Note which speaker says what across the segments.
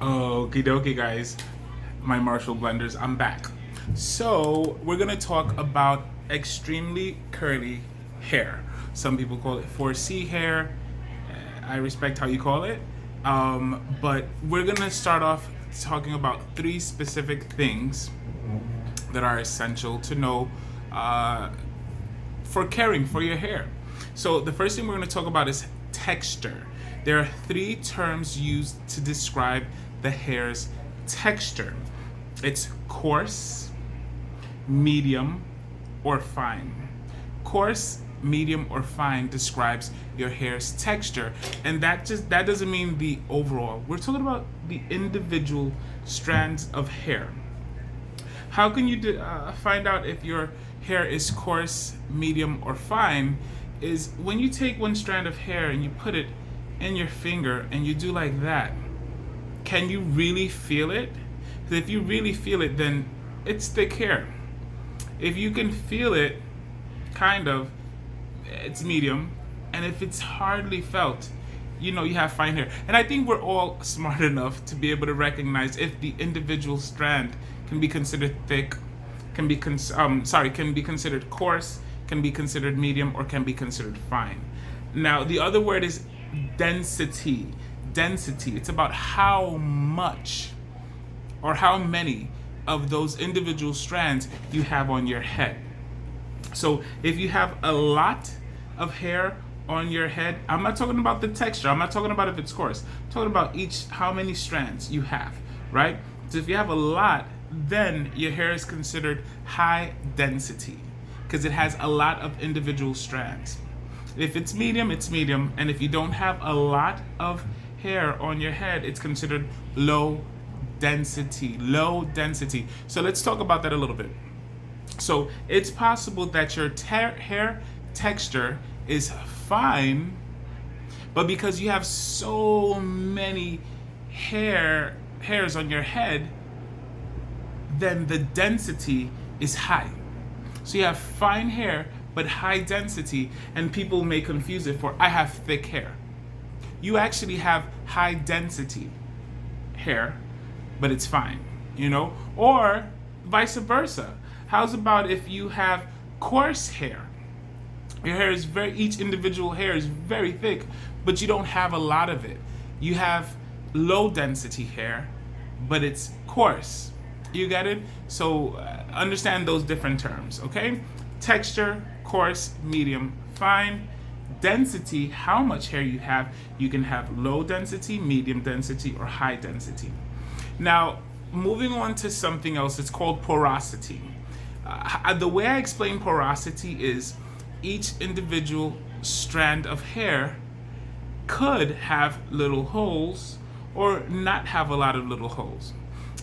Speaker 1: Okie dokie, guys. My Marshall blenders, I'm back. So, we're gonna talk about extremely curly hair. Some people call it 4C hair. I respect how you call it. But we're gonna start off talking about three specific things that are essential to know for caring for your hair. So, the first thing we're gonna talk about is texture. There are three terms used to describe the hair's texture. It's coarse, medium, or fine. Coarse, medium, or fine describes your hair's texture, and that doesn't mean the overall. We're talking about the individual strands of hair. How can you find out if your hair is coarse, medium, or fine? Is when you take one strand of hair and you put it in your finger and you do like that. Can you really feel it? If you really feel it, then it's thick hair. If you can feel it, kind of, it's medium. And if it's hardly felt, you have fine hair. And I think we're all smart enough to be able to recognize if the individual strand can be considered thick, can be considered coarse, can be considered medium, or can be considered fine. Now, the other word is density. Density. It's about how much or how many of those individual strands you have on your head. So if you have a lot of hair on your head, I'm not talking about the texture. I'm not talking about if it's coarse. I'm talking about how many strands you have, right? So if you have a lot, then your hair is considered high density because it has a lot of individual strands. If it's medium, and if you don't have a lot of hair on your head, it's considered low density. Low density. So let's talk about that a little bit. So it's possible that your hair texture is fine, but because you have so many hairs on your head, then the density is high. So you have fine hair but high density, and people may confuse it for I have thick hair. You actually have high density hair, but it's fine, or vice versa. How's about if you have coarse hair? Your hair is each individual hair is very thick, but you don't have a lot of it. You have low density hair, but it's coarse. You get it? So understand those different terms, okay? Texture, coarse, medium, fine. Density, how much hair you have. You can have low density, medium density, or high density. Now, moving on to something else, it's called porosity. The way I explain porosity is each individual strand of hair could have little holes or not have a lot of little holes.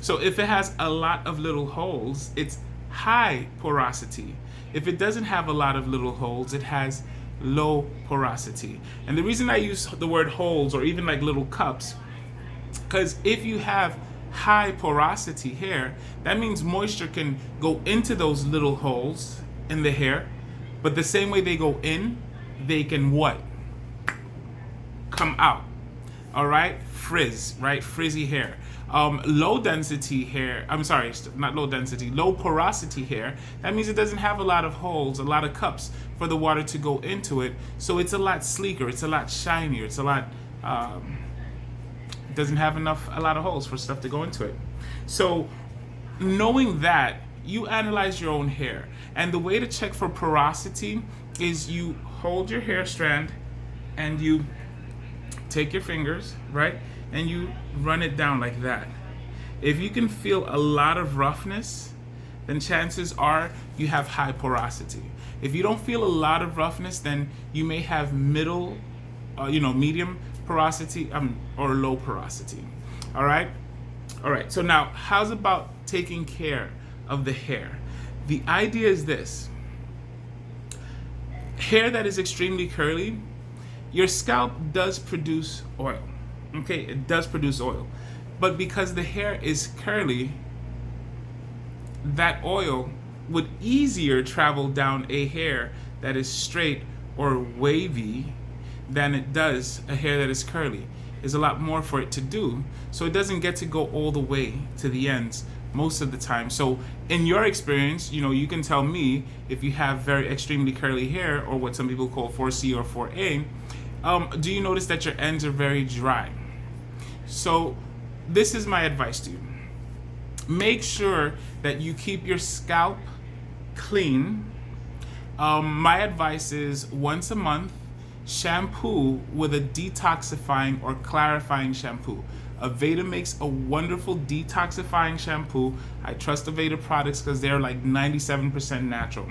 Speaker 1: So if it has a lot of little holes, it's high porosity. If it doesn't have a lot of little holes, it has low porosity. And the reason I use the word holes or even like little cups, because if you have high porosity hair, that means moisture can go into those little holes in the hair, but the same way they go in, they can what? Come out. All right? Frizz, right? Frizzy hair. Low density hair, low porosity hair, that means it doesn't have a lot of holes, a lot of cups for the water to go into it. So it's a lot sleeker, it's a lot shinier, it's a lot, doesn't have a lot of holes for stuff to go into it. So knowing that, you analyze your own hair. And the way to check for porosity is you hold your hair strand and you take your fingers, right? And you run it down like that. If you can feel a lot of roughness, then chances are you have high porosity. If you don't feel a lot of roughness, then you may have medium porosity or low porosity. All right? All right, so now how's about taking care of the hair? The idea is this. Hair that is extremely curly, your scalp does produce oil. Okay, it does produce oil. But because the hair is curly, that oil would easier travel down a hair that is straight or wavy than it does a hair that is curly. is a lot more for it to do. So it doesn't get to go all the way to the ends most of the time. So in your experience, you can tell me if you have very extremely curly hair, or what some people call 4C or 4A. Do you notice that your ends are very dry? So this is my advice to you. Make sure that you keep your scalp clean. My advice is once a month, shampoo with a detoxifying or clarifying shampoo. Aveda makes a wonderful detoxifying shampoo. I trust Aveda products because they're like 97% natural.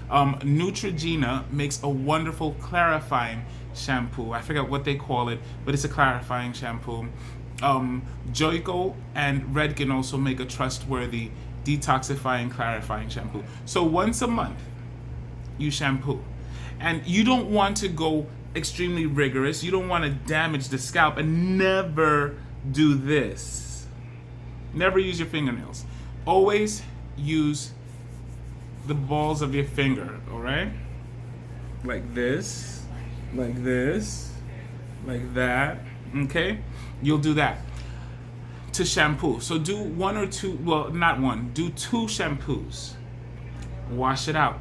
Speaker 1: Neutrogena makes a wonderful clarifying shampoo. I forget what they call it, but it's a clarifying shampoo. Joico and Redken also make a trustworthy detoxifying clarifying shampoo. So once a month, you shampoo. And you don't want to go extremely rigorous. You don't want to damage the scalp, and never do this. Never use your fingernails. Always use the balls of your finger, all right? Like this, like this, like that, okay? You'll do that to shampoo. So do one or two, well, not one, do 2 shampoos. Wash it out.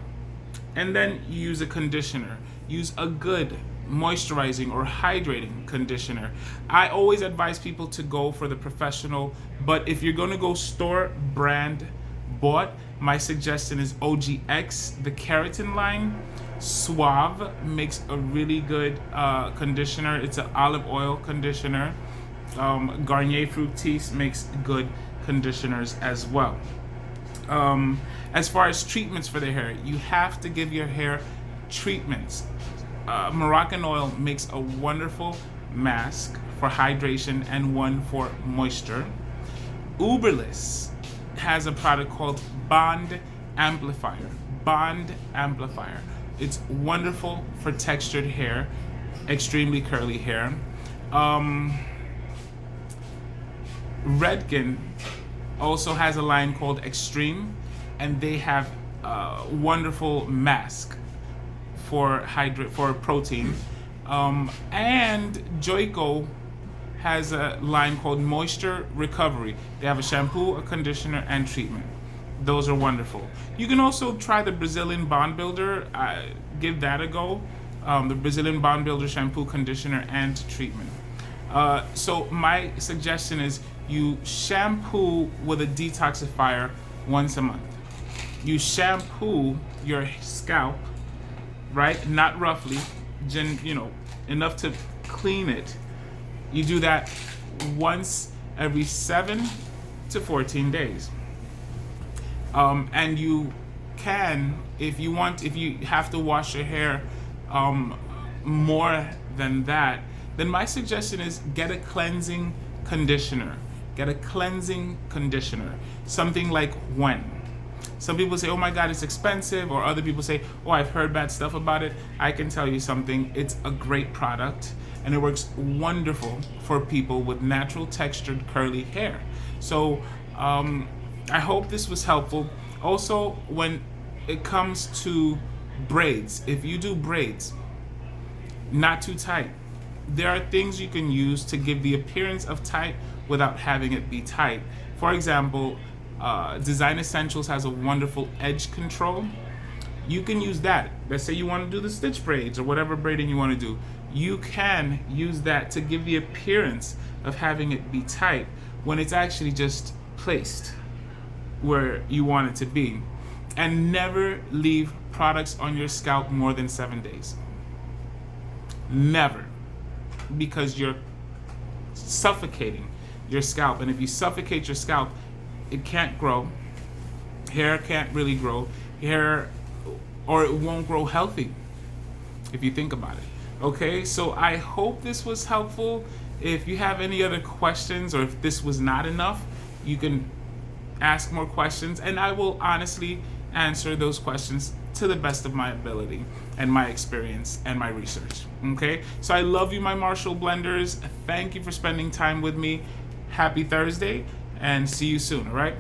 Speaker 1: And then use a conditioner. Use a good moisturizing or hydrating conditioner. I always advise people to go for the professional, but if you're going to go store brand bought, my suggestion is OGX, the keratin line. Suave makes a really good conditioner. It's an olive oil conditioner. Garnier Fructis makes good conditioners as well. As far as treatments for the hair, you have to give your hair treatments. Moroccan oil makes a wonderful mask for hydration and one for moisture. Uberless has a product called Bond Amplifier. Bond Amplifier. It's wonderful for textured hair, extremely curly hair. Redken also has a line called Extreme, and they have a wonderful mask for protein. And Joico has a line called Moisture Recovery. They have a shampoo, a conditioner, and treatment. Those are wonderful. You can also try the Brazilian Bond Builder. Give that a go. The Brazilian Bond Builder shampoo, conditioner, and treatment. So my suggestion is you shampoo with a detoxifier once a month. You shampoo your scalp, right? Not roughly, enough to clean it. You do that once every 7 to 14 days. And you can, if you have to wash your hair more than that, then my suggestion is get a cleansing conditioner. Get a cleansing conditioner. Something like When. Some people say, oh my God, it's expensive, or other people say, oh, I've heard bad stuff about it. I can tell you something, it's a great product, and it works wonderful for people with natural textured curly hair. So I hope this was helpful. Also, when it comes to braids, if you do braids, not too tight, there are things you can use to give the appearance of tight without having it be tight. For example, Design Essentials has a wonderful edge control. You can use that. Let's say you want to do the stitch braids or whatever braiding you want to do. You can use that to give the appearance of having it be tight when it's actually just placed where you want it to be. And never leave products on your scalp more than 7 days. Never. Because you're suffocating your scalp. And if you suffocate your scalp, it can't grow. Hair can't really grow. Or it won't grow healthy, if you think about it. Okay, so I hope this was helpful. If you have any other questions, or if this was not enough, you can ask more questions, and I will honestly answer those questions to the best of my ability and my experience and my research. Okay, so I love you, my Marshall blenders. Thank you for spending time with me. Happy Thursday, and see you soon. All right.